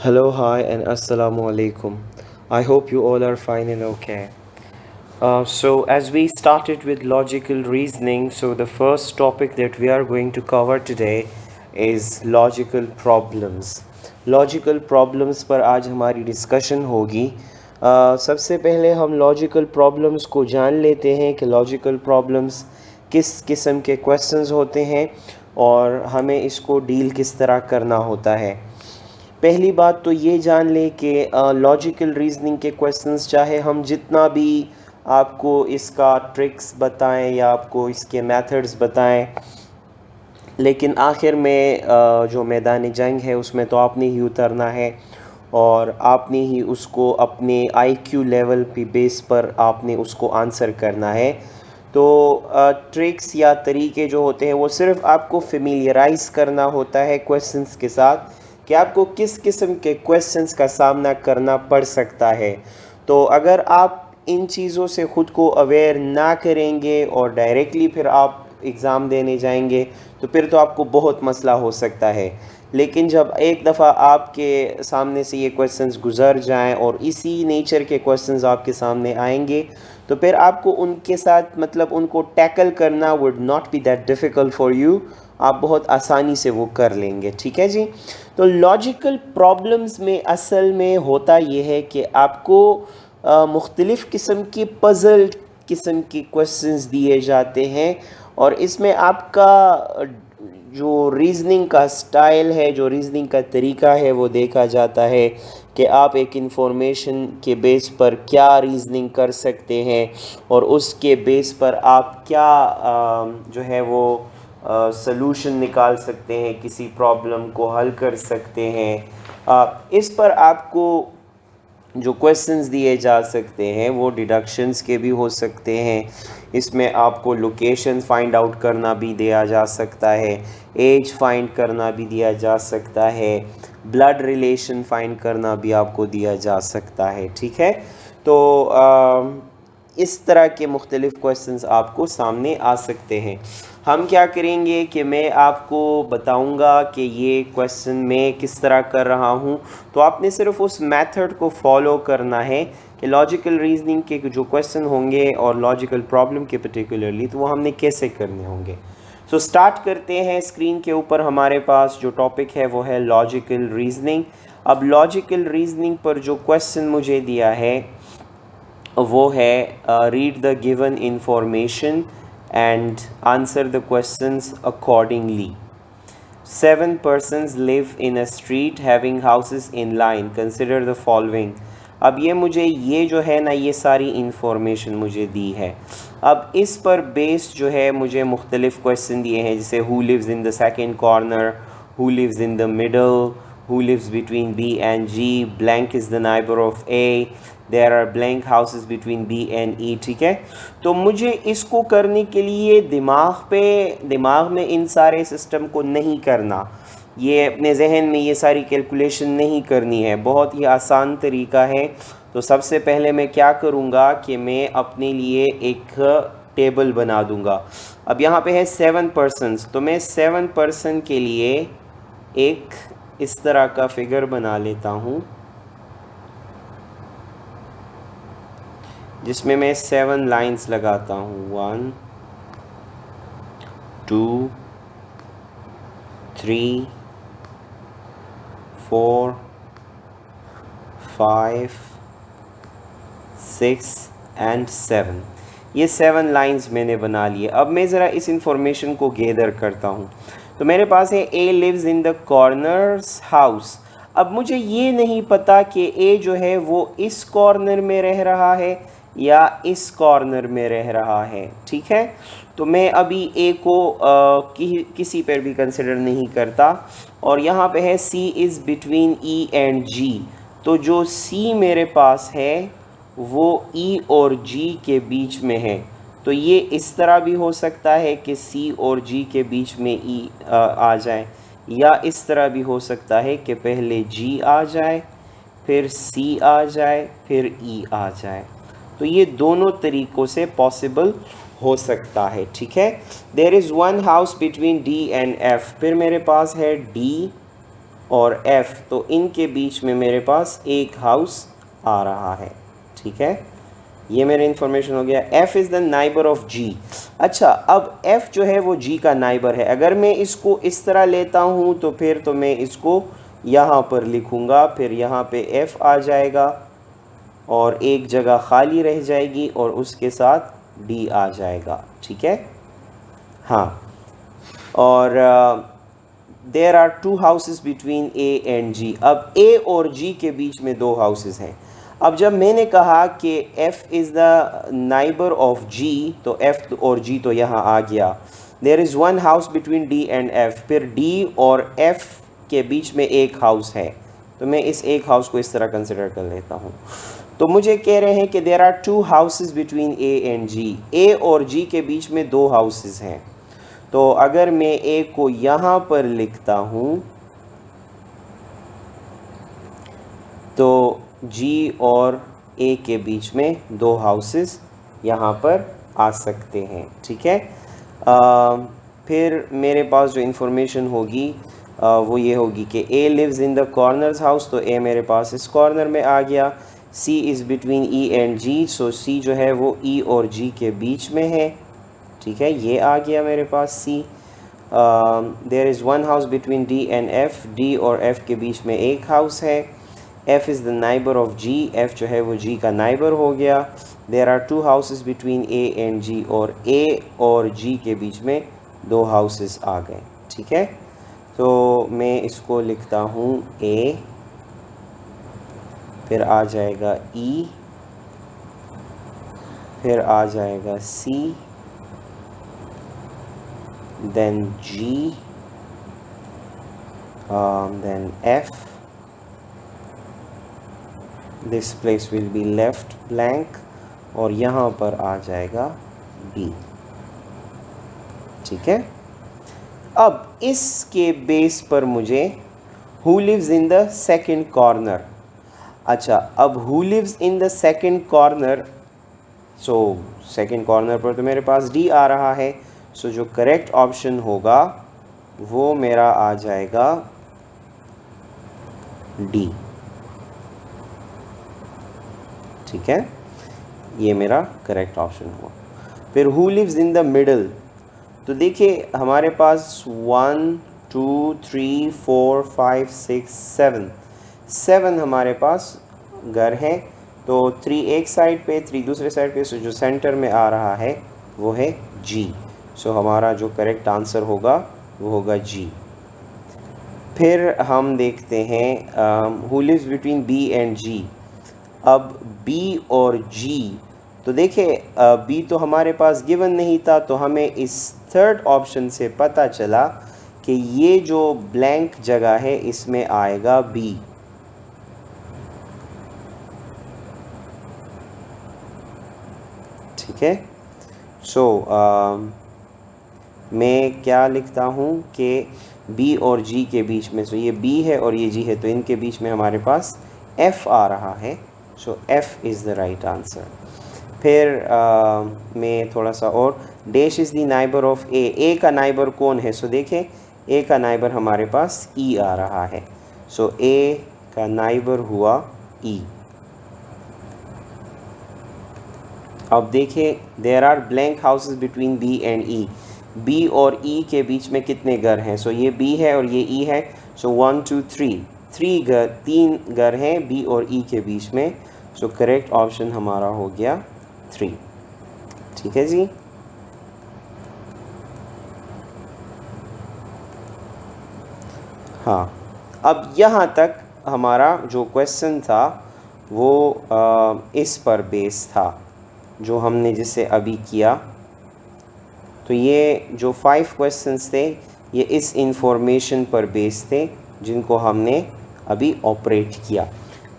Hello, hi, and assalamu alaikum. I hope you all are fine and okay. As we started with logical reasoning, so the first topic that we are going to cover today is logical problems. Logical problems पर आज हमारी discussion होगी. सबसे पहले हम logical problems को जान लेते हैं कि लॉजिकल प्रॉब्लम्स किस किस्म के क्वेश्चंस होते हैं और हमें इसको डील किस तरह करना होता है. पहली बात तो ये जान लें कि लॉजिकल रीजनिंग के क्वेश्चंस चाहे हम जितना भी आपको इसका ट्रिक्स बताएं या आपको इसके मेथड्स बताएं, लेकिन आखिर में जो मैदान जंग है उसमें तो आपने ही उतरना है और आपने ही उसको अपने आईक्यू लेवल पे बेस पर आपने उसको आंसर करना है. तो ट्रिक्स या तरीके जो होते हैं वो सिर्फ आपको फेमिलियराइज़ करना होता है क्वेश्चंस के साथ कि आपको किस किस्म के क्वेश्चंस का सामना करना पड़ सकता है. तो अगर आप इन चीज़ों से ख़ुद को अवेयर ना करेंगे और डायरेक्टली फिर आप एग्ज़ाम देने जाएंगे तो फिर तो आपको बहुत मसला हो सकता है. लेकिन जब एक दफ़ा आपके सामने से ये क्वेश्चंस गुज़र जाएं और इसी नेचर के क्वेश्चंस आपके सामने आएंगे तो फिर आपको उनके साथ मतलब उनको टैकल करना would not be that difficult for you. आप बहुत आसानी से वो कर लेंगे. ठीक है जी. तो लॉजिकल प्रॉब्लम्स में असल में होता ये है कि आपको मुख्तलिफ़ किस्म के पज़ल किस्म के क्वेश्चंस दिए जाते हैं और इसमें आपका जो रीज़निंग का स्टाइल है, जो रीज़निंग का तरीका है वो देखा जाता है कि आप एक इंफॉर्मेशन के बेस पर क्या रीज़निंग कर सकते हैं और उसके बेस पर आप क्या जो है वो सलूशन निकाल सकते हैं, किसी प्रॉब्लम को हल कर सकते हैं. इस पर आपको जो क्वेश्चंस दिए जा सकते हैं वो डिडक्शंस के भी हो सकते हैं. इसमें आपको लोकेशन फाइंड आउट करना भी दिया जा सकता है, एज फाइंड करना भी दिया जा सकता है, ब्लड रिलेशन फाइंड करना भी आपको दिया जा सकता है. ठीक है. तो इस तरह के मुख्तलिफ़ क्वेश्चंस आपको सामने आ सकते हैं. हम क्या करेंगे कि मैं आपको बताऊंगा कि ये क्वेश्चन मैं किस तरह कर रहा हूँ, तो आपने सिर्फ उस मेथड को फॉलो करना है कि लॉजिकल रीजनिंग के जो क्वेश्चन होंगे और लॉजिकल प्रॉब्लम के पर्टिकुलरली तो वो हमने कैसे करने होंगे. स्टार्ट करते हैं. स्क्रीन के ऊपर हमारे पास जो टॉपिक है वो है लॉजिकल रीजनिंग. अब लॉजिकल रीजनिंग पर जो क्वेश्चन मुझे दिया है वो है read the given information and answer the questions accordingly. 7 persons live in a street having houses in line. Consider the following. अब ये जो है ना ये सारी इंफॉर्मेशन मुझे दी है. अब इस पर बेस जो है मुझे मुख्तलिफ़ क्वेश्चन दिए हैं, जैसे who lives in the second corner, who lives in the middle, who lives between B and G, blank is the neighbor of A, there are blank houses between B and E. ठीक है. तो मुझे इसको करने के लिए दिमाग में इन सारे सिस्टम को नहीं करना, ये अपने जहन में ये सारी कैलकुलेशन नहीं करनी है. बहुत ही आसान तरीका है. तो सबसे पहले मैं क्या करूँगा कि मैं अपने लिए एक टेबल बना दूँगा. अब यहाँ पे है 7 पर्सनस, तो मैं 7 पर्सन के लिए एक इस तरह का फिगर बना लेता हूँ जिसमें मैं 7 लाइंस लगाता हूँ. 1 2 3 4 5 6 एंड 7. ये 7 लाइंस मैंने बना लिए. अब मैं ज़रा इस इंफॉर्मेशन को गैदर करता हूँ. तो मेरे पास है A lives in the corners house. अब मुझे ये नहीं पता कि ए जो है वो इस कॉर्नर में रह रहा है या इस कॉर्नर में रह रहा है. ठीक है. तो मैं अभी ए को किसी पर भी कंसिडर नहीं करता. और यहाँ पे है सी इज़ बिटवीन ई एंड जी. तो जो सी मेरे पास है वो ई और जी के बीच में है. तो ये इस तरह भी हो सकता है कि सी और जी के बीच में ई आ जाए, या इस तरह भी हो सकता है कि पहले जी आ जाए फिर सी आ जाए फिर ई आ जाए. तो ये दोनों तरीक़ों से पॉसिबल हो सकता है. ठीक है. There is one house between D and F. फिर मेरे पास है डी और F, तो इनके बीच में मेरे पास एक हाउस आ रहा है। ठीक है, ये मेरा इंफॉर्मेशन हो गया। F is the neighbour of G। अच्छा, अब F जो है वो G का नाइबर है। अगर मैं इसको इस तरह लेता हूँ तो फिर तो मैं इसको यहाँ पर लिखूँगा, फिर यहाँ पे F आ जाएगा और एक जगह खाली रह जाएगी और उसके साथ D आ जाएगा। ठीक है, हाँ। और there are two houses between A and G। अब A और G के बीच में दो हाउसेस हैं। अब जब मैंने कहा कि F is the neighbour of G, तो F और G तो यहाँ आ गया। There is one house between D and F, फिर D और F के बीच में एक हाउस है, तो मैं इस एक हाउस को इस तरह कंसिडर कर लेता हूँ। तो मुझे कह रहे हैं कि there are two houses between A and G। A और G के बीच में दो हाउसेस हैं। तो अगर मैं A को यहाँ पर लिखता हूँ तो G और A के बीच में दो हाउसेस यहाँ पर आ सकते हैं। ठीक है, फिर मेरे पास जो इन्फॉर्मेशन होगी वो ये होगी कि A lives in the corners house, तो A मेरे पास इस कॉर्नर में आ गया। C is between E and G, so C जो है वो E और G के बीच में है। ठीक है, ये आ गया मेरे पास C। There is one house between D and F, D और F के बीच में एक हाउस है। F is the neighbour of G, F जो है वो G का नाइबर हो गया। There are two houses between A and G, और A और G के बीच में दो हाउसेस आ गए। ठीक है, तो मैं इसको लिखता हूँ A, फिर आ जाएगा E, फिर आ जाएगा C, then G, then F. This place will be left blank और यहाँ पर आ जाएगा B। ठीक है, अब इसके बेस पर मुझे who lives in the second corner। अच्छा, अब who lives in the second corner, so second corner पर तो मेरे पास D आ रहा है। सो जो करेक्ट ऑप्शन होगा वो मेरा आ जाएगा D। ठीक है, ये मेरा करेक्ट ऑप्शन हुआ। फिर who lives in the middle, तो देखिए हमारे पास 1 2 3 4 5 6 7 हमारे पास घर हैं। तो 3 एक साइड पे, 3 दूसरे साइड पे, सो जो सेंटर में आ रहा है वो है G। सो हमारा जो करेक्ट आंसर होगा वो होगा G। फिर हम देखते हैं who lives between B and G। अब B और G, तो देखिए B तो हमारे पास गिवन नहीं था, तो हमें इस थर्ड ऑप्शन से पता चला कि ये जो ब्लैंक जगह है इसमें आएगा B। ठीक है, सो मैं क्या लिखता हूँ कि B और G के बीच में, सो ये B है और ये G है, तो इनके बीच में हमारे पास F आ रहा है। सो F is the right answer. फिर मैं थोड़ा सा और, dash is the neighbour of A। A का नाइबर कौन है? सो देखें A का नाइबर हमारे पास E आ रहा है। सो A का नाइबर हुआ E। अब देखिए there are blank houses between B and E। B और E के बीच में कितने घर हैं? सो ये B है और ये E है। सो 1 2 3 घर, 3 घर हैं B और E के बीच में। सो करेक्ट ऑप्शन हमारा हो गया 3। ठीक है जी, हाँ। अब यहाँ तक हमारा जो क्वेश्चन था वो इस पर बेस था जो हमने जिसे अभी किया। तो ये जो 5 क्वेश्चंस थे ये इस इंफॉर्मेशन पर बेस थे जिनको हमने अभी ऑपरेट किया।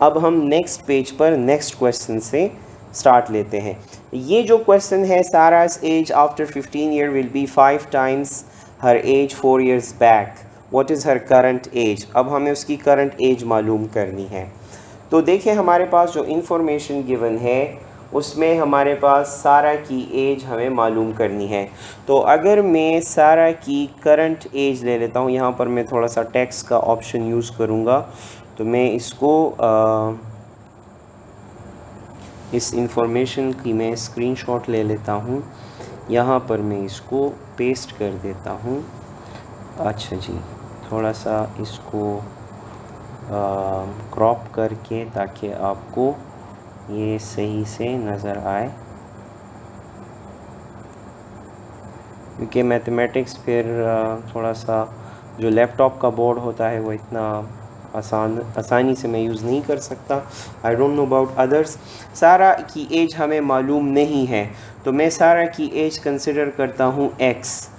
अब हम नेक्स्ट पेज पर नेक्स्ट क्वेश्चन से स्टार्ट लेते हैं। ये जो क्वेश्चन है, Sarah's age after 15 year will be 5 times her age 4 years back, what is her current age. अब हमें उसकी करंट एज मालूम करनी है। तो देखिए हमारे पास जो इंफॉर्मेशन गिवन है उसमें हमारे पास सारा की एज हमें मालूम करनी है। तो अगर मैं सारा की करंट एज ले लेता हूँ, यहाँ पर मैं थोड़ा सा टेक्स्ट का ऑप्शन यूज़ करूँगा, तो मैं इसको इस इंफॉर्मेशन की मैं स्क्रीनशॉट ले लेता हूँ, यहाँ पर मैं इसको पेस्ट कर देता हूँ। अच्छा जी, थोड़ा सा इसको क्रॉप करके ताकि आपको ये सही से नज़र आए, क्योंकि मैथमेटिक्स फिर थोड़ा सा जो लैपटॉप का बोर्ड होता है वो इतना आसानी से मैं यूज़ नहीं कर सकता। I don't know about others. सारा की एज हमें मालूम नहीं है, तो मैं सारा की एज कंसिडर करता हूँ x।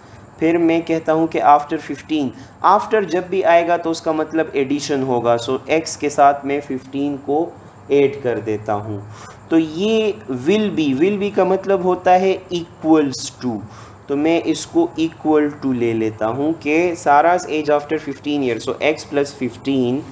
फिर मैं कहता हूँ कि आफ्टर 15, आफ्टर जब भी आएगा तो उसका मतलब एडिशन होगा, सो x के साथ मैं 15 को ऐड कर देता हूँ। तो ये विल बी का मतलब होता है इक्वल्स टू, तो मैं इसको इक्वल टू ले लेता हूँ कि Sarah's age after 15 year, so x plus 15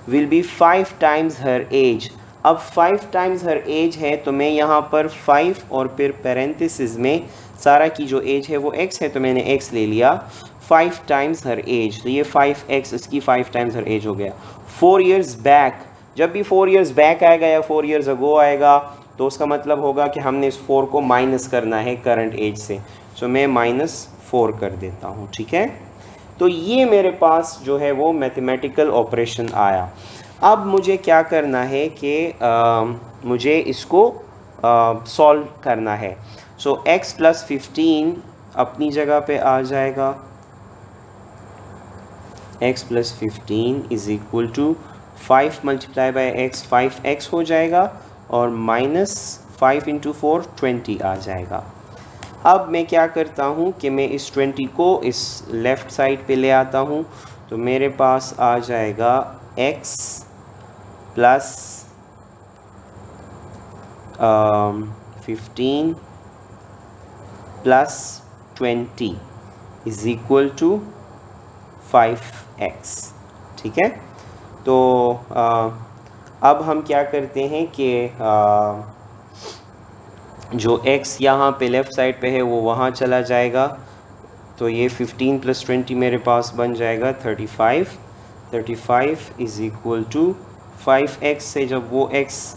will be 5 times her age. अब 5 टाइम्स हर एज है, तो मैं यहाँ पर 5 और फिर पैरेंथेसिस में सारा की जो एज है वो x है, तो मैंने x ले लिया 5 टाइम्स हर एज, तो ये 5x इसकी 5 टाइम्स हर एज हो गया। 4 इयर्स बैक, जब भी 4 इयर्स बैक आएगा या 4 इयर्स अगो आएगा तो उसका मतलब होगा कि हमने इस 4 को माइनस करना है करंट एज से, सो मैं -4 कर देता हूँ। ठीक है, तो ये मेरे पास जो है वो मैथमेटिकल ऑपरेशन आया। अब मुझे क्या करना है कि मुझे इसको सॉल्व करना है। सो x प्लस 15 अपनी जगह पे आ जाएगा, x plus 15 is equal to 5 multiply by x 5x हो जाएगा, और -5 इंटू 4 20 आ जाएगा। अब मैं क्या करता हूँ कि मैं इस 20 को इस लेफ़्ट साइड पे ले आता हूँ, तो मेरे पास आ जाएगा x plus 15 plus 20 is equal to 5x। ठीक है, तो अब हम क्या करते हैं कि जो x यहाँ पे लेफ़्ट साइड पे है वो वहाँ चला जाएगा, तो ये 15 प्लस 20 मेरे पास बन जाएगा 35। 35 इज़ इक्वल टू 5x से जब वो x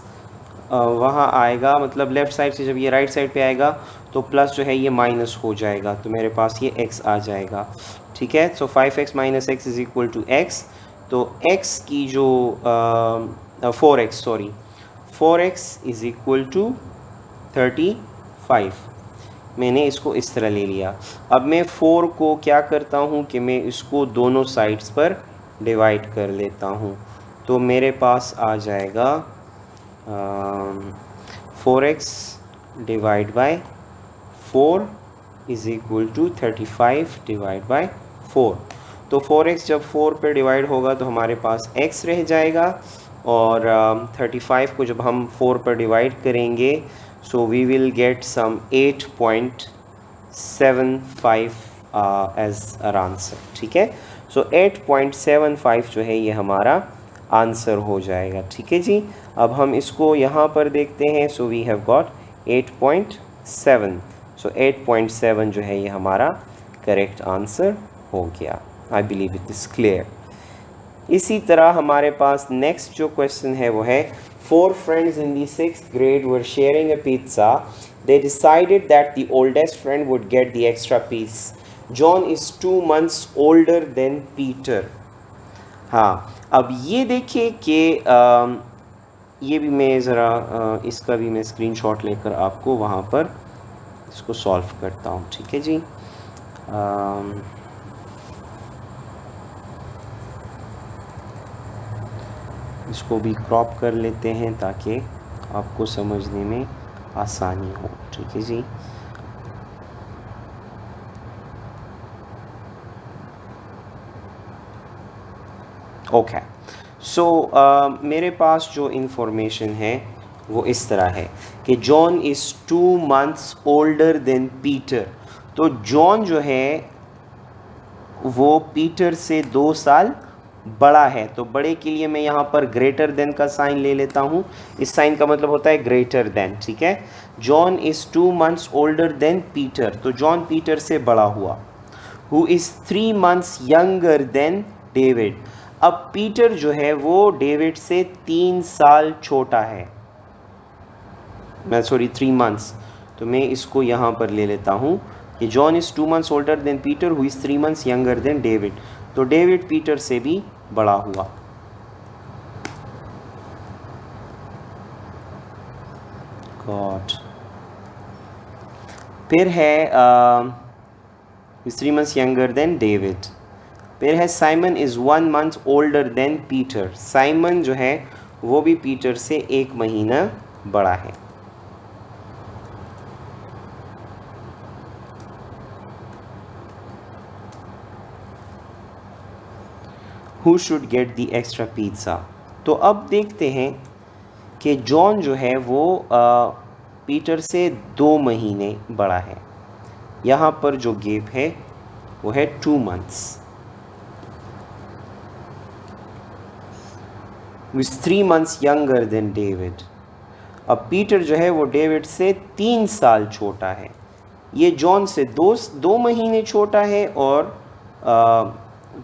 वहाँ आएगा, मतलब लेफ़्ट साइड से जब ये राइट साइड पे आएगा तो प्लस जो है ये माइनस हो जाएगा, तो मेरे पास ये x आ जाएगा। ठीक है, so 5x minus x is equal to x, तो x की जो 4x sorry 4x is equal to 35। मैंने इसको इस तरह ले लिया। अब मैं 4 को क्या करता हूँ कि मैं इसको दोनों साइड्स पर डिवाइड कर लेता हूँ, तो मेरे पास आ जाएगा 4x divide by 4 is equal to 35 divide by 4। तो 4x जब 4 पे डिवाइड होगा तो हमारे पास x रह जाएगा, और 35 को जब हम 4 पर डिवाइड करेंगे so we will get some 8.75 as our answer। ठीक है, so 8.75 जो है ये हमारा आंसर हो जाएगा। ठीक है जी, अब हम इसको यहाँ पर देखते हैं, so we have got 8.7, so 8.7 जो है ये हमारा करेक्ट आंसर हो गया। I believe it is clear. इसी तरह हमारे पास नेक्स्ट जो क्वेश्चन है वो है, 4 friends in the 6th grade were sharing a pizza. They decided that the oldest friend would get the extra piece. John is 2 months older than Peter. हाँ, अब ये देखिए कि ये भी मैं ज़रा इसका भी मैं स्क्रीनशॉट लेकर आपको वहाँ पर इसको सॉल्व करता हूँ। ठीक है जी, इसको भी क्रॉप कर लेते हैं ताकि आपको समझने में आसानी हो। ठीक है जी, ओके। सो मेरे पास जो इन्फॉर्मेशन है वो इस तरह है कि John is 2 months older than Peter. तो जॉन जो है वो पीटर से 2 साल बड़ा है, तो बड़े के लिए मैं यहाँ पर ग्रेटर देन का साइन ले लेता हूँ। इस साइन का मतलब होता है ग्रेटर देन, ठीक है। John is 2 months older than Peter, तो जॉन पीटर से बड़ा हुआ। Who is 3 months younger than David, अब पीटर जो है वो डेविड से 3 साल छोटा है, मैं 3 months, तो मैं इसको यहाँ पर ले लेता हूँ कि John is 2 months older than Peter who is 3 months younger than David, तो डेविड पीटर से भी बड़ा हुआ। गॉड। फिर है 3 months यंगर देन डेविड। फिर है Simon is 1 month older than Peter, Simon जो है वो भी पीटर से 1 महीना बड़ा है। Who should get the extra pizza? तो अब देखते हैं कि जॉन जो है वो पीटर से 2 महीने बड़ा है। यहाँ पर जो गैप है वो है 2 months। With 3 months younger than David। अब पीटर जो है वो डेविड से 3 साल छोटा है, ये जॉन से 2 महीने छोटा है और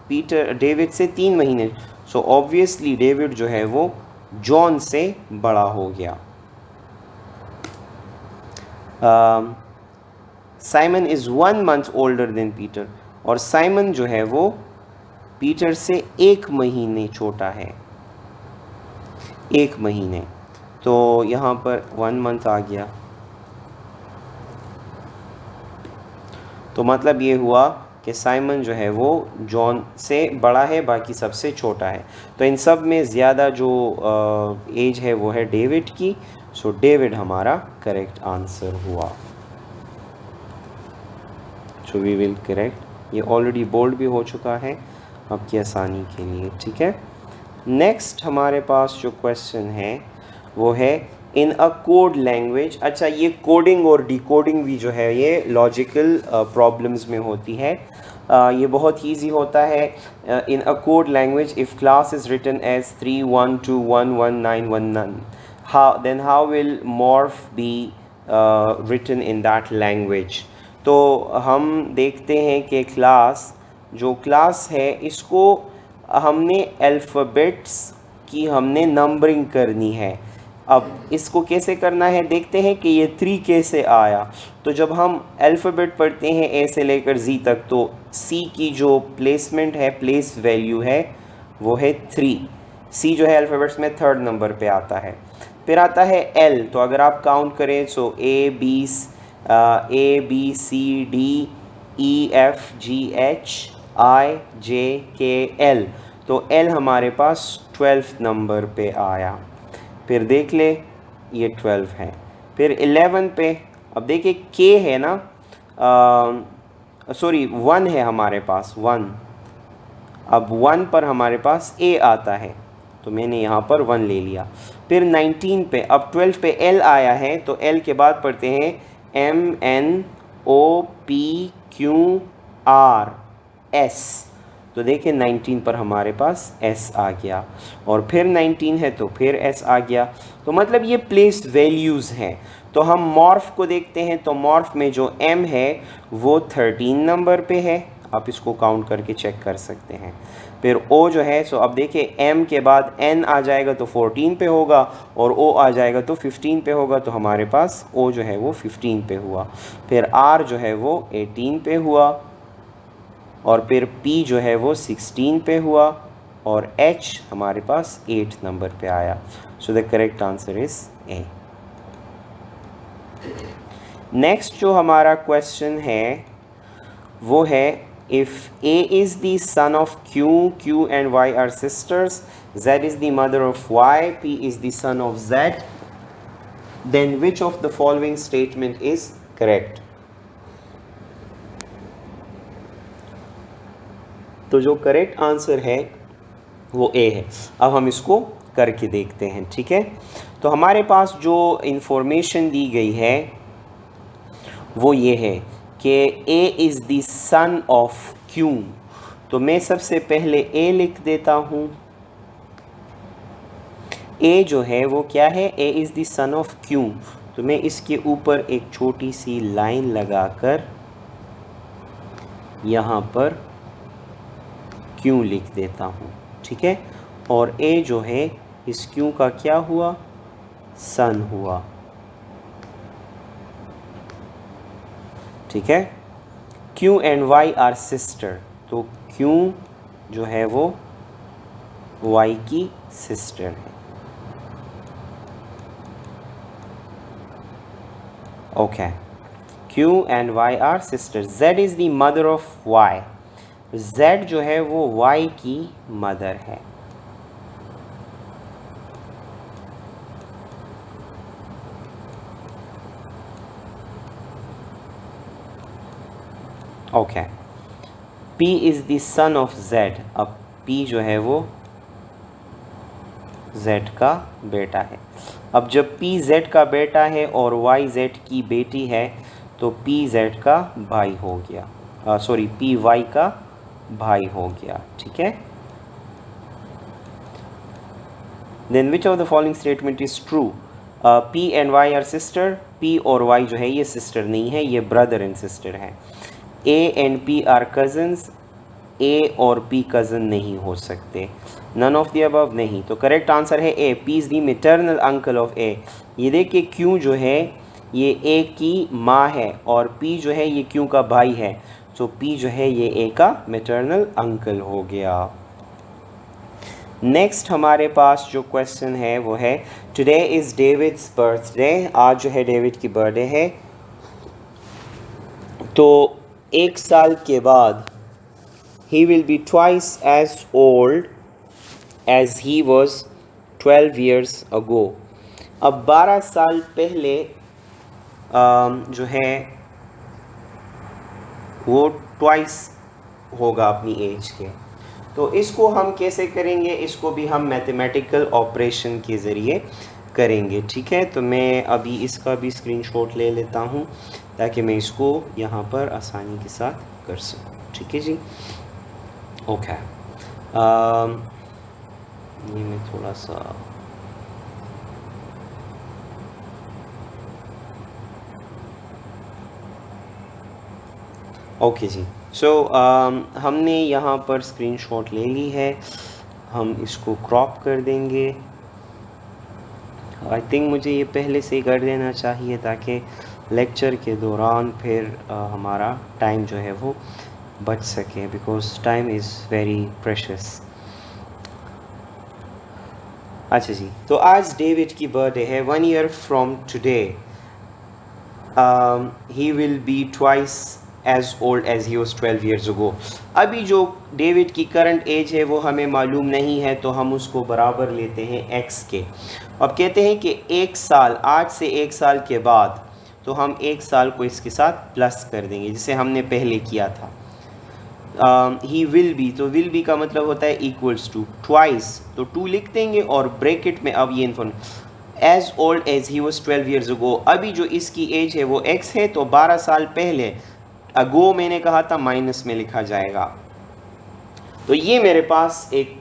पीटर डेविड से 3 महीने, सो ऑब्वियसली डेविड जो है वो जॉन से बड़ा हो गया। Simon is 1 month older than Peter, और साइमन जो है वो पीटर से 1 महीने छोटा है, 1 महीने, तो यहाँ पर 1 month आ गया, तो मतलब ये हुआ कि साइमन जो है वो जॉन से बड़ा है, बाकी सबसे छोटा है। तो इन सब में ज़्यादा जो एज है वो है डेविड की, सो डेविड हमारा करेक्ट आंसर हुआ। सो वी विल करेक्ट, ये ऑलरेडी बोल्ड भी हो चुका है आपकी आसानी के लिए, ठीक है। नेक्स्ट हमारे पास जो क्वेश्चन है वो है इन अ कोड लैंग्वेज। अच्छा, ये कोडिंग और डिकोडिंग भी जो है ये लॉजिकल प्रॉब्लम्स में होती है, ये बहुत ईजी होता है। In a code language if class is written as 3121191, then how will morph be written in that language? तो हम देखते हैं कि जो क्लास है इसको हमने अल्फ़ाबेट्स की हमने नंबरिंग करनी है। अब इसको कैसे करना है देखते हैं कि ये 3 कैसे आया। तो जब हम अल्फ़ाबेट पढ़ते हैं ए से लेकर जी तक, तो सी की जो प्लेसमेंट है, प्लेस वैल्यू है वो है 3। सी जो है अल्फ़ाबेट्स में 3rd नंबर पे आता है। फिर आता है एल, तो अगर आप काउंट करें सो A B C D E F G H I J K L, तो एल हमारे पास 12th नंबर पे आया। फिर देख ले ये 12 है। फिर 11 पे अब देखिए के है ना, 1 है हमारे पास 1, अब 1 पर हमारे पास ए आता है, तो मैंने यहाँ पर 1 ले लिया। फिर 19 पे, अब 12 पे एल आया है, तो एल के बाद पढ़ते हैं MNOPQRS, तो देखिए 19 पर हमारे पास S आ गया, और फिर 19 है तो फिर S आ गया। तो मतलब ये प्लेस वैल्यूज़ हैं। तो हम मॉर्फ को देखते हैं, तो मॉर्फ में जो M है वो 13 नंबर पे है, आप इसको काउंट करके चेक कर सकते हैं। फिर O जो है, सो अब देखिए M के बाद N आ जाएगा तो 14 पे होगा, और O आ जाएगा तो 15 पे होगा, तो हमारे पास O जो है वो 15 पे हुआ। फिर R जो है वो 18 पे हुआ, और फिर P जो है वो 16 पे हुआ, और H हमारे पास 8 नंबर पे आया। So the correct answer is A। Next जो हमारा क्वेश्चन है वो है if A is the son of Q, Q and Y are sisters, Z is the mother of Y, P is the son of Z, then which of the following statement is correct? तो जो correct answer है वो ए है। अब हम इसको करके देखते हैं, ठीक है। तो हमारे पास जो इंफॉर्मेशन दी गई है वो ये है कि A is the son of Q, तो मैं सबसे पहले ए लिख देता हूँ। ए जो है वो क्या है, A is the son of Q, तो मैं इसके ऊपर एक छोटी सी लाइन लगाकर यहाँ पर क्यू लिख देता हूँ, ठीक है। और ए जो है इस क्यू का क्या हुआ, सन हुआ, ठीक है। Q and Y are sister, तो क्यू जो है वो वाई की सिस्टर है, okay. Q and Y are sisters. Z is the mother of Y. Z जो है वो Y की मदर है, okay. P is the son of Z. अब P जो है वो Z का बेटा है। अब जब P Z का बेटा है और Y Z की बेटी है तो P Z का भाई हो गया, सॉरी P Y का भाई हो गया, ठीक है। Then which of the following statement is true? P and Y are sister. P और Y जो है ये सिस्टर नहीं है, ये ब्रदर एंड सिस्टर है। A and P are cousins. A और P कज़न नहीं हो सकते। None of the above नहीं, तो करेक्ट आंसर है A. P is the maternal uncle of A. ये देखिए Q जो है ये A की माँ है और P जो है ये Q का भाई है, तो P जो है ये A का maternal uncle हो गया। नेक्स्ट हमारे पास जो क्वेश्चन है वो है टुडे इज़ डेविड्स बर्थडे, आज जो है डेविड की बर्थडे है। तो एक साल के बाद he will be twice as old as he was 12 years ago. अब 12 साल पहले जो है वो ट्वाइस होगा अपनी एज के। तो इसको हम कैसे करेंगे, इसको भी हम मैथमेटिकल ऑपरेशन के ज़रिए करेंगे, ठीक है। तो मैं अभी इसका भी स्क्रीनशॉट ले लेता हूँ ताकि मैं इसको यहाँ पर आसानी के साथ कर सकूँ, ठीक है जी, ओके। ये मैं थोड़ा सा ओके जी। सो हमने यहाँ पर स्क्रीनशॉट ले ली है, हम इसको क्रॉप कर देंगे। आई थिंक मुझे ये पहले से ही कर देना चाहिए ताकि लेक्चर के दौरान फिर हमारा टाइम जो है वो बच सके, because time is very precious. अच्छा जी, तो आज डेविड की बर्थडे है। 1 year from today he will be twice as old as he was 12 years ago. अभी जो डेविड की करंट एज है वो हमें मालूम नहीं है, तो हम उसको बराबर लेते हैं x के। अब कहते हैं कि एक साल, आज से एक साल के बाद, तो हम एक साल को इसके साथ प्लस कर देंगे जिसे हमने पहले किया था। ही विल बी, तो विल बी का मतलब होता है इक्वल्स टू ट्वाइस, तो 2 लिख देंगे और ब्रैकेट में अब ये information as old as he was 12 years ago। अभी जो इसकी एज है वो x है, तो 12 साल पहले, अगो मैंने कहा था माइनस में लिखा जाएगा। तो ये मेरे पास एक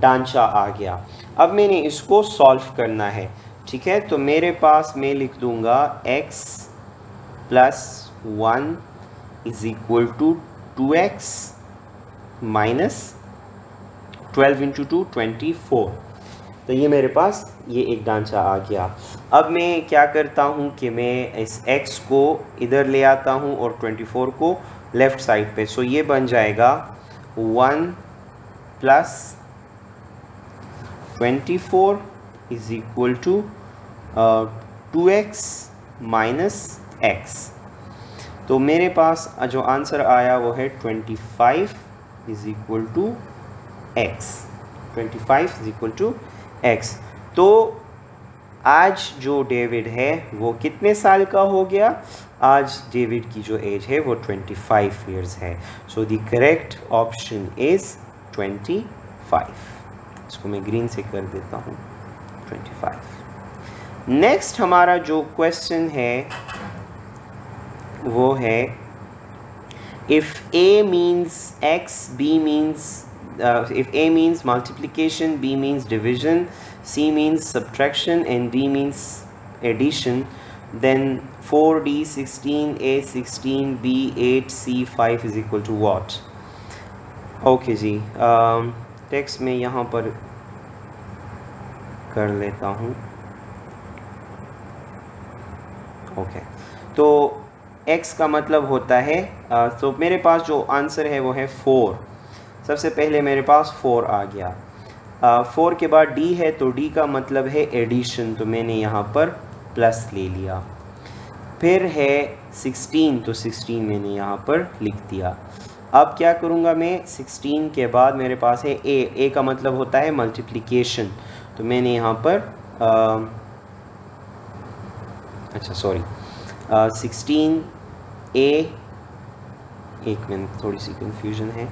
ढांचा आ गया। अब मैंने इसको सॉल्व करना है, ठीक है। तो मेरे पास मैं लिख दूंगा x + 1 = 2x माइनस 12 × 2 24। तो ये मेरे पास ये एक ढांचा आ गया। अब मैं क्या करता हूँ कि मैं इस x को इधर ले आता हूँ और 24 को लेफ़्ट साइड पे, सो ये बन जाएगा 1 + 24 = 2x - x। तो मेरे पास जो आंसर आया वो है 25 = x। 25 = x। तो आज जो डेविड है वो कितने साल का हो गया? आज डेविड की जो एज है वो 25 इयर्स है। So the correct option is 25। इसको मैं ग्रीन से कर देता हूँ, 25। नेक्स्ट हमारा जो क्वेश्चन है वो है If A means X, B means if A means multiplication, B means division, C means subtraction, and D means addition, then 4D 16, A 16, B 8, C 5 is equal to what? Okay जी, text में यहाँ पर कर लेता हूँ। Okay, तो x का मतलब होता है तो मेरे पास जो आंसर है वो है 4। सबसे पहले मेरे पास 4 आ गया। 4 के बाद d है, तो d का मतलब है एडिशन, तो मैंने यहाँ पर प्लस ले लिया। फिर है 16, तो 16 मैंने यहाँ पर लिख दिया। अब क्या करूँगा मैं, 16 के बाद मेरे पास है a का मतलब होता है मल्टीप्लिकेशन, तो मैंने यहाँ पर अच्छा सॉरी 16 a, एक मिनट थोड़ी सी कंफ्यूजन है,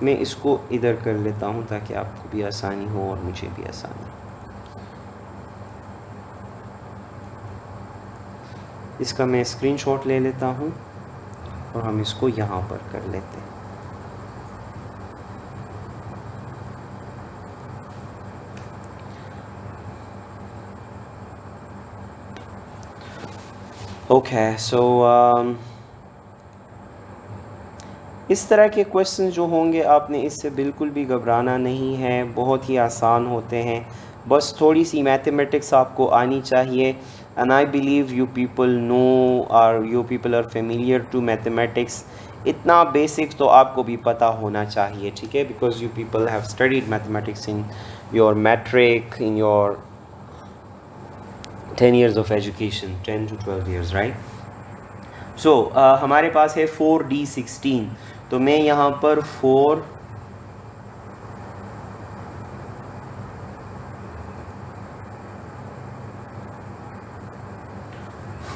मैं इसको इधर कर लेता हूँ ताकि आपको भी आसानी हो और मुझे भी आसानी। इसका मैं स्क्रीनशॉट ले लेता हूँ और हम इसको यहाँ पर कर लेते हैं। ओके, सो इस तरह के क्वेश्चन जो होंगे आपने इससे बिल्कुल भी घबराना नहीं है, बहुत ही आसान होते हैं। बस थोड़ी सी मैथमेटिक्स आपको आनी चाहिए, and I believe you people know और you people are familiar to mathematics. इतना बेसिक तो आपको भी पता होना चाहिए, ठीक है, because you people have studied mathematics in your matric, in your 10 years of education, 10 to 12 years, right? So हमारे पास है 4D16, तो मैं यहाँ पर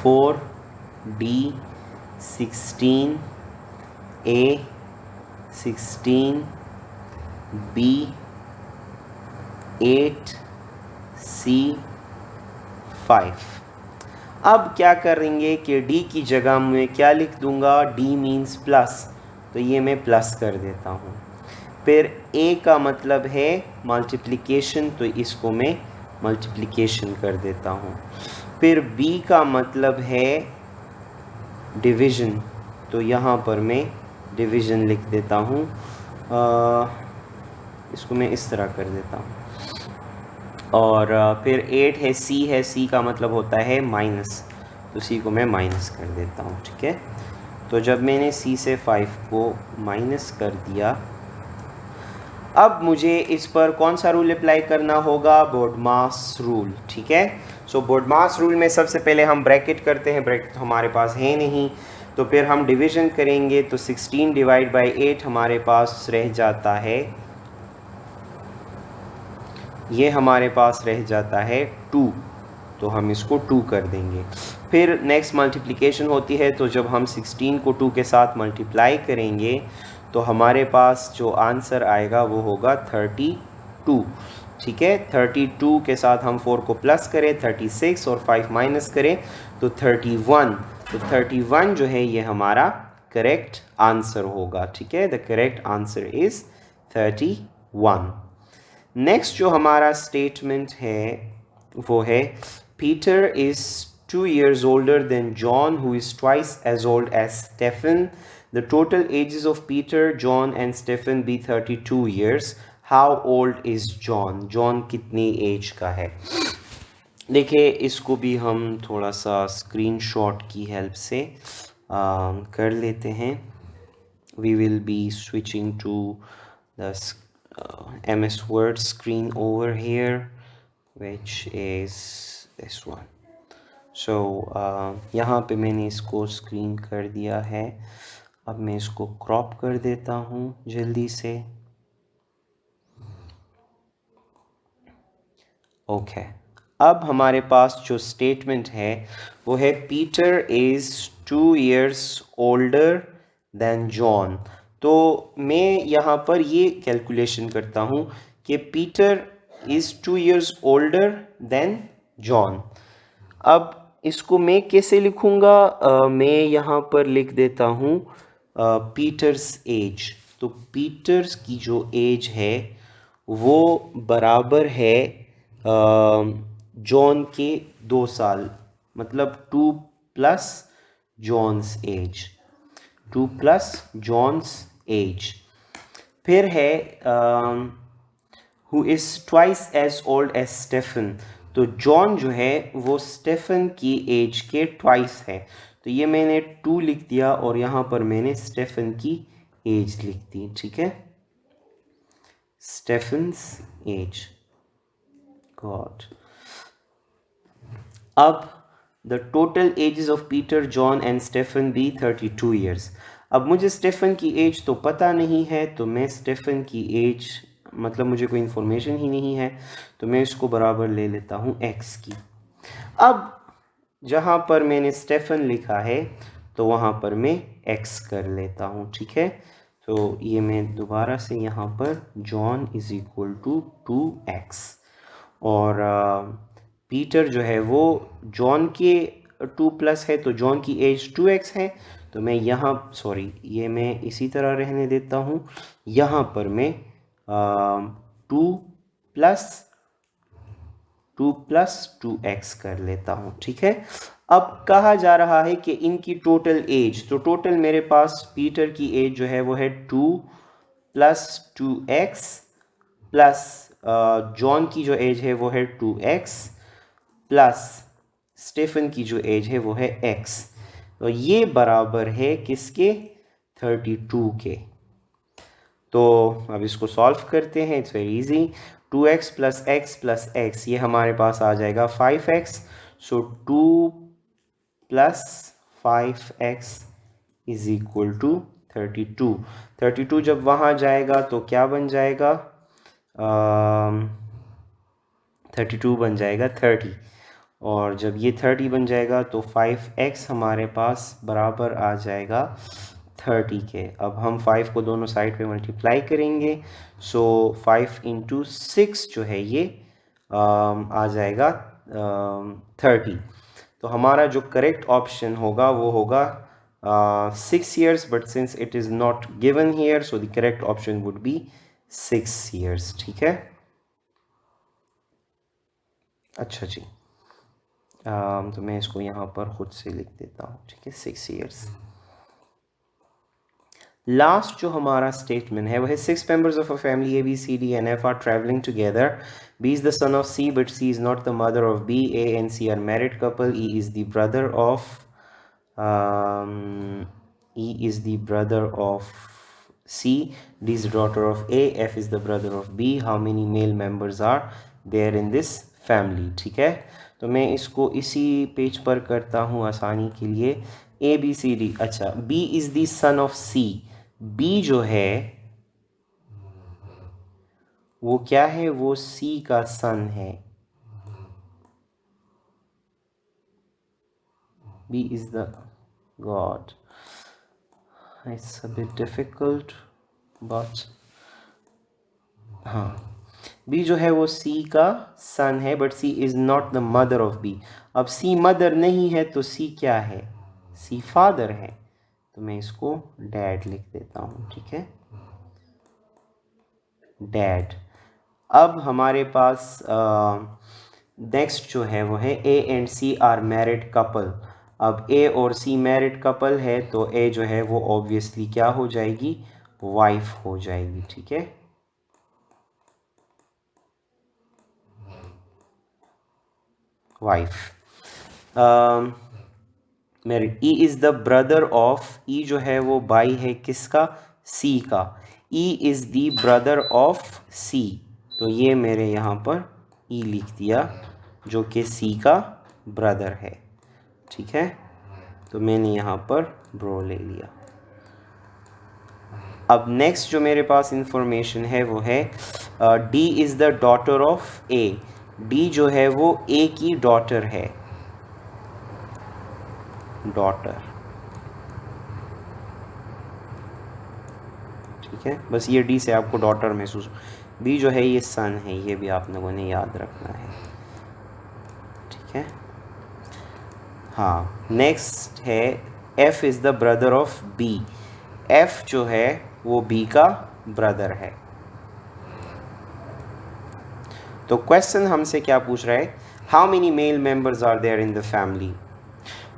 4D16 A 16 B 8 C 5। अब क्या करेंगे कि d की जगह में क्या लिख दूंगा, d मीन्स प्लस, तो ये मैं प्लस कर देता हूँ। फिर a का मतलब है मल्टीप्लिकेशन, तो इसको मैं मल्टीप्लिकेशन कर देता हूँ। फिर b का मतलब है डिवीज़न, तो यहाँ पर मैं डिवीज़न लिख देता हूँ। इसको मैं इस तरह कर देता हूँ। और फिर 8 है, C का मतलब होता है माइनस, तो C को मैं माइनस कर देता हूँ, ठीक है। तो जब मैंने C से 5 को माइनस कर दिया, अब मुझे इस पर कौन सा रूल अप्लाई करना होगा, बोडमास रूल, ठीक है। सो बोडमास रूल में सबसे पहले हम ब्रैकेट करते हैं, ब्रैकेट तो हमारे पास है नहीं, तो फिर हम डिवीज़न करेंगे, तो 16 डिवाइड बाई 8 हमारे पास रह जाता है, ये हमारे पास रह जाता है 2, तो हम इसको 2 कर देंगे। फिर नेक्स्ट मल्टीप्लिकेशन होती है, तो जब हम 16 को 2 के साथ मल्टीप्लाई करेंगे तो हमारे पास जो आंसर आएगा वो होगा 32, ठीक है। 32 के साथ हम 4 को प्लस करें 36 और 5 माइनस करें तो 31, तो 31 जो है ये हमारा करेक्ट आंसर होगा, ठीक है। The correct answer is 31। Next जो हमारा स्टेटमेंट है वो है Peter is 2 years older than John, who is twice as old as Stephen. The total ages of Peter, John and Stephen be 32 years. How old is John? John कितनी as का है? देखिए इसको भी हम थोड़ा सा स्क्रीनशॉट की हेल्प से कर लेते हैं। We will be switching to the MS Word screen over here, which is this one. So यहाँ पे मैंने इसको स्क्रीन कर दिया है। अब मैं इसको क्रॉप कर देता हूँ जल्दी से। ओके, अब हमारे पास जो स्टेटमेंट है वो है Peter is 2 years older than John. तो मैं यहाँ पर ये कैलकुलेशन करता हूँ कि Peter is 2 years older than John. अब इसको मैं कैसे लिखूँगा, मैं यहाँ पर लिख देता हूँ पीटर्स एज, तो पीटर्स की जो एज है वो बराबर है जॉन के 2 साल, मतलब 2 plus John's age, 2 plus John's age. फिर है who is twice as old as Stephen, तो जॉन जो है वो स्टेफन की एज के ट्वाइस है, तो ये मैंने 2 लिख दिया और यहाँ पर मैंने स्टेफन की एज लिख दी, ठीक है, स्टेफन्स एज, गॉड। अब the total ages of Peter, John and Stephen be 32 years. अब मुझे स्टेफन की एज तो पता नहीं है, तो मैं स्टेफन की एज, मतलब मुझे कोई इन्फॉर्मेशन ही नहीं है, तो मैं इसको बराबर ले लेता हूँ x की। अब जहाँ पर मैंने स्टेफन लिखा है तो वहाँ पर मैं x कर लेता हूँ, ठीक है। तो ये मैं दोबारा से यहाँ पर John is equal to 2x, और पीटर जो है वो जॉन के 2 प्लस है, तो जॉन की एज 2x है, तो मैं यहाँ सॉरी ये मैं इसी तरह रहने देता हूँ, यहाँ पर मैं 2 प्लस 2x कर लेता हूँ, ठीक है। अब कहा जा रहा है कि इनकी टोटल एज, तो टोटल मेरे पास पीटर की एज जो है वो है 2 प्लस 2x प्लस जॉन की जो एज है वो है 2x प्लस स्टेफन की जो एज है वो है x, तो ये बराबर है किसके, 32 के। तो अब इसको सॉल्व करते हैं, it's very easy. 2x plus x plus x, ये हमारे पास आ जाएगा 5x, so 2 plus 5x is equal to 32। 32 जब वहाँ जाएगा तो क्या बन जाएगा, 32 बन जाएगा 30, और जब ये 30 बन जाएगा तो 5x हमारे पास बराबर आ जाएगा 30 के। अब हम 5 को दोनों साइड पे मल्टीप्लाई करेंगे, सो 5 इंटू 6 जो है ये आ जाएगा 30। तो हमारा जो करेक्ट ऑप्शन होगा वो होगा 6 years, but since it is not given here so the correct option would be 6 years, ठीक है। अच्छा जी, तो मैं इसको यहाँ पर खुद से लिख देता हूँ, ठीक है, 6 ईयर्स। लास्ट जो हमारा स्टेटमेंट है वह है 6 members of a family A B C D and F are travelling together, B is the son of C but C is not the mother of B, A and C are married couple, E is the brother of C, D is the daughter of A, F is the brother of B, how many male members are there in this family, ठीक है। तो मैं इसको इसी page पर करता हूँ आसानी के लिए, A B C D। अच्छा, B is the son of C, B जो है वो क्या है, वो C का सन है, B is the God, it's a bit difficult but हाँ, बी जो है वो सी का सन है, but C is not the mother of B. अब सी मदर नहीं है तो सी क्या है, सी फादर है, तो मैं इसको डैड लिख देता हूँ, ठीक है, डैड। अब हमारे पास नेक्स्ट जो है वो है A and C are married couple. अब ए और सी मैरिड कपल है तो ए जो है वो ऑब्वियसली क्या हो जाएगी, वाइफ हो जाएगी, ठीक है। Wife married. E is the brother of, E जो है वो भाई है किसका, सी का, E is the brother of C, तो ये मेरे यहाँ पर ई लिख दिया जो कि सी का ब्रदर है, ठीक है। तो मैंने यहाँ पर ब्रो ले लिया। अब नेक्स्ट जो मेरे पास इंफॉर्मेशन है वो है D is the daughter of A, D जो है वो ए की डॉटर है, डॉटर, ठीक है, बस ये डी से आपको डॉटर महसूस। बी जो है ये सन है, ये भी आप लोगों ने याद रखना है, ठीक है। हाँ, नेक्स्ट है F is the brother of B, F जो है वो B का ब्रदर है। तो क्वेश्चन हमसे क्या पूछ रहा है, how many male members are there in the family.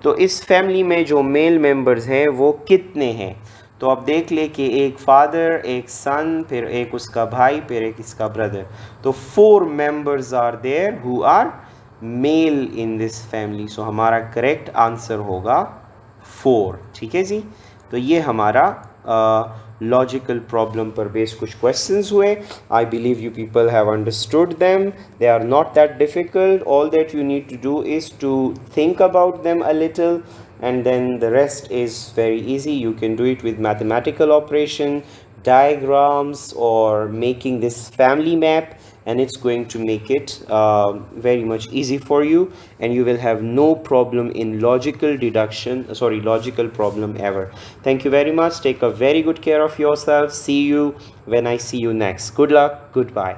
तो इस फैमिली में जो मेल मेंबर्स हैं वो कितने हैं। तो अब देख ले कि एक फादर, एक सन, फिर एक उसका भाई, फिर एक इसका ब्रदर। तो 4 members are there who are male in this family. So हमारा करेक्ट आंसर होगा 4। ठीक है जी। तो ये हमारा लॉजिकल प्रॉब्लम पर बेस्ड कुछ क्वेश्चंस हुए। I believe you people have understood them, they are not that difficult. All that you need to do is to think about them a little, and then the rest is very easy. You can do it with mathematical operation, diagrams, or making this family map, and it's going to make it very much easy for you, and you will have no problem in logical problem ever. Thank you very much. Take a very good care of yourself. See you when I see you next. Good luck. Goodbye.